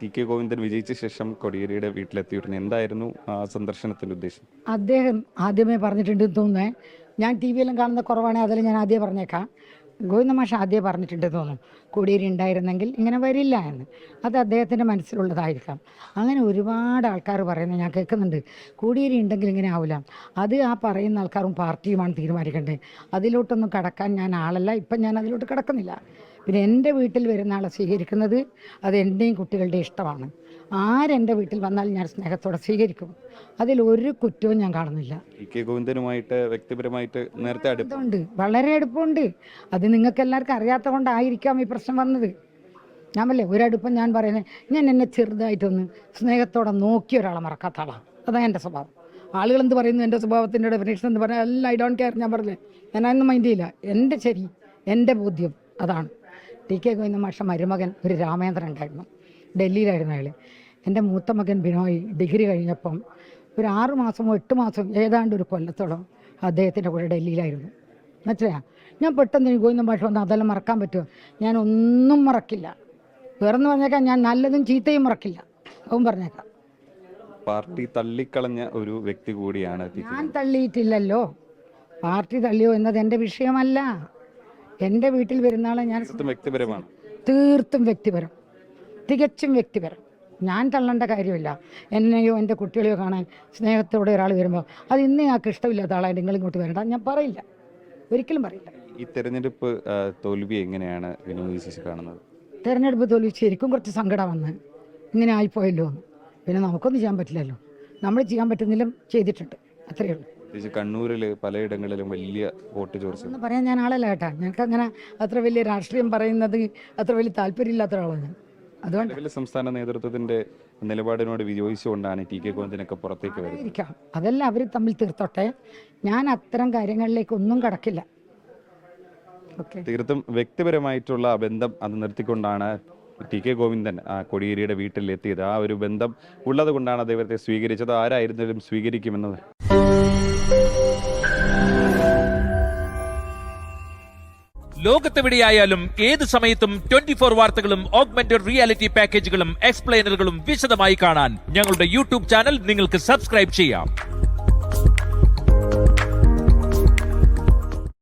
T K Govindan വിജയിച്ച ശേഷം കോടിയേരിയുടെ വീട്ടിലെത്തിയിരുന്നു. എന്തായിരുന്നു ആ സന്ദർശനത്തിന്റെ ഉദ്ദേശം? അദ്ദേഹം ആദ്യമേ പറഞ്ഞിട്ടുണ്ട് തോന്നുന്നേ, ഞാൻ ടി വിയിലും കാണുന്ന കുറവാണെങ്കിൽ അതിൽ ഞാൻ ആദ്യം പറഞ്ഞേക്കാം. ഗോവിന്ദ മാഷ് ആദ്യം പറഞ്ഞിട്ടുണ്ട് തോന്നുന്നു, കോടിയേരി ഉണ്ടായിരുന്നെങ്കിൽ ഇങ്ങനെ വരില്ല എന്ന്. അത് അദ്ദേഹത്തിൻ്റെ മനസ്സിലുള്ളതായിരിക്കാം. അങ്ങനെ ഒരുപാട് ആൾക്കാർ പറയുന്നത് ഞാൻ കേൾക്കുന്നുണ്ട്, കോടിയേരി ഉണ്ടെങ്കിൽ ഇങ്ങനെ ആവില്ല. അത് ആ പറയുന്ന ആൾക്കാരും പാർട്ടിയുമാണ് തീരുമാനിക്കേണ്ടത്. അതിലോട്ടൊന്നും കടക്കാൻ ഞാൻ ആളല്ല. ഇപ്പം ഞാൻ അതിലോട്ട് കിടക്കുന്നില്ല. പിന്നെ എൻ്റെ വീട്ടിൽ വരുന്ന ആളെ സ്വീകരിക്കുന്നത് അത് എൻ്റെയും കുട്ടികളുടെ ഇഷ്ടമാണ്. ആരെൻ്റെ വീട്ടിൽ വന്നാൽ ഞാൻ സ്നേഹത്തോടെ സ്വീകരിക്കും. അതിലൊരു കുറ്റവും ഞാൻ കാണുന്നില്ല. ടി കെ ഗോവിന്ദനുമായിട്ട് വ്യക്തിപരമായിട്ട് നേരത്തെ അടുപ്പമുണ്ട്, വളരെ അടുപ്പമുണ്ട്. അത് നിങ്ങൾക്ക് എല്ലാവർക്കും അറിയാത്ത കൊണ്ടായിരിക്കാം ഈ പ്രശ്നം വന്നത്. ഞാൻ പറയേ ഒരടുപ്പം ഞാൻ പറയുന്നത്, ഞാൻ എന്നെ ചെറുതായിട്ടൊന്ന് സ്നേഹത്തോടെ നോക്കിയ ഒരാളെ മറക്കാത്ത ആളാണ്. അതാണ് എൻ്റെ സ്വഭാവം. ആളുകൾ എന്ത് പറയുന്നു എൻ്റെ സ്വഭാവത്തിൻ്റെ ഡെഫിനേഷൻ എന്ന് പറഞ്ഞാൽ എല്ലാം ഐ ഡോണ്ട് കെയർ. ഞാൻ പറഞ്ഞേ, ഞാനതൊന്നും മൈൻഡ് ചെയ്യില്ല. എൻ്റെ ശരി, എൻ്റെ ബോധ്യം അതാണ്. ടി കെ ഗോവിന്ദ മാഷ മരുമകൻ ഒരു രാമേന്ദ്രൻ ഉണ്ടായിരുന്നു, ഡൽഹിയിലായിരുന്നു അയാൾ. എൻ്റെ മൂത്ത മകൻ ബിനോയ് ഡിഗ്രി കഴിഞ്ഞപ്പം ഒരു 6 മാസമോ 8 മാസം ഏതാണ്ട് ഒരു കൊല്ലത്തോളം അദ്ദേഹത്തിൻ്റെ കൂടെ ഡൽഹിയിലായിരുന്നു. മനസ്സിലാ, ഞാൻ പെട്ടെന്ന് ഗോവിന്ദ മാഷ വന്ന് അതെല്ലാം മറക്കാൻ പറ്റുമോ? ഞാൻ ഒന്നും മറക്കില്ല. വേറെന്ന് പറഞ്ഞേക്കാം, ഞാൻ നല്ലതും ചീത്തയും മറക്കില്ല. അവൻ പറഞ്ഞേക്കാം. പാർട്ടി തള്ളിക്കളഞ്ഞ ഒരു വ്യക്തി കൂടിയാണ്. ഞാൻ തള്ളിയിട്ടില്ലല്ലോ. പാർട്ടി തള്ളിയോ എന്നത് എൻ്റെ വിഷയമല്ല. എൻ്റെ വീട്ടിൽ വരുന്ന ആളെ ഞാൻ വ്യക്തിപരമാണ്, തീർത്തും വ്യക്തിപരം, തികച്ചും വ്യക്തിപരം. ഞാൻ തള്ളേണ്ട കാര്യമില്ല. എന്നെയോ എൻ്റെ കുട്ടികളെയോ കാണാൻ സ്നേഹത്തോടെ ഒരാൾ വരുമ്പോൾ അത് ഇന്ന് ഞങ്ങൾക്ക് ഇഷ്ടമില്ലാത്ത ആളായിട്ട് നിങ്ങൾ ഇങ്ങോട്ട് വരണ്ട ഞാൻ പറയില്ല, ഒരിക്കലും പറയില്ല. ഈ തെരഞ്ഞെടുപ്പ് തോൽവി എങ്ങനെയാണ് വിനോദ് ചേച്ചി കാണുന്നത്? തെരഞ്ഞെടുപ്പ് തോൽവി ശരിക്കും കുറച്ച് സങ്കടം വന്ന്, ഇങ്ങനെ ആയിപ്പോയല്ലോ എന്ന്. പിന്നെ നമുക്കൊന്നും ചെയ്യാൻ പറ്റില്ലല്ലോ. നമ്മൾ ചെയ്യാൻ പറ്റുന്നില്ല, ചെയ്തിട്ടുണ്ട്, അത്രയേ ഉള്ളൂ. കണ്ണൂരിൽ പലയിടങ്ങളിലും വലിയ വോട്ട് ചോർച്ച. എന്ന് പറയാൻ ഞാൻ ആളല്ല കേട്ടാ. ഞങ്ങൾക്ക് അങ്ങനെ അത്ര വലിയ രാഷ്ട്രീയം പറയുന്നത് അത്ര വലിയ താല്പര്യമില്ലാത്ത ഒരാളാണ് ഞാൻ. അതുകൊണ്ട് സംസ്ഥാന നേതൃത്വത്തിന്റെ നിലപാടിനോട് വിയോജിച്ചുകൊണ്ടാണ് ടി കെ ഗോവിന്ദനൊക്കെ പുറത്തേക്ക് വരുന്നത്. അതെല്ലാം അവർ തമ്മിൽ തീർത്തോട്ടെ. ഞാൻ അത്തരം കാര്യങ്ങളിലേക്ക് ഒന്നും കടക്കില്ല. തീർത്തും വ്യക്തിപരമായിട്ടുള്ള ബന്ധം അത് നിർത്തിക്കൊണ്ടാണ് ടി കെ ഗോവിന്ദൻ കോടിയേരിയുടെ വീട്ടിലെത്തിയത്. ആ ഒരു ബന്ധം ഉള്ളത് കൊണ്ടാണ് അദ്ദേഹത്തെ സ്വീകരിച്ചത്. ആരായിരുന്നാലും സ്വീകരിക്കുമെന്നത്. ലോകത്തെവിടെയായാലും ഏത് സമയത്തും 24 വാർത്തകളും ഓഗ്മെന്റഡ് റിയാലിറ്റി പാക്കേജുകളും എക്സ്പ്ലെയിനറുകളും വിശദമായി കാണാൻ ഞങ്ങളുടെ യൂട്യൂബ് ചാനൽ നിങ്ങൾക്ക് സബ്സ്ക്രൈബ് ചെയ്യാം.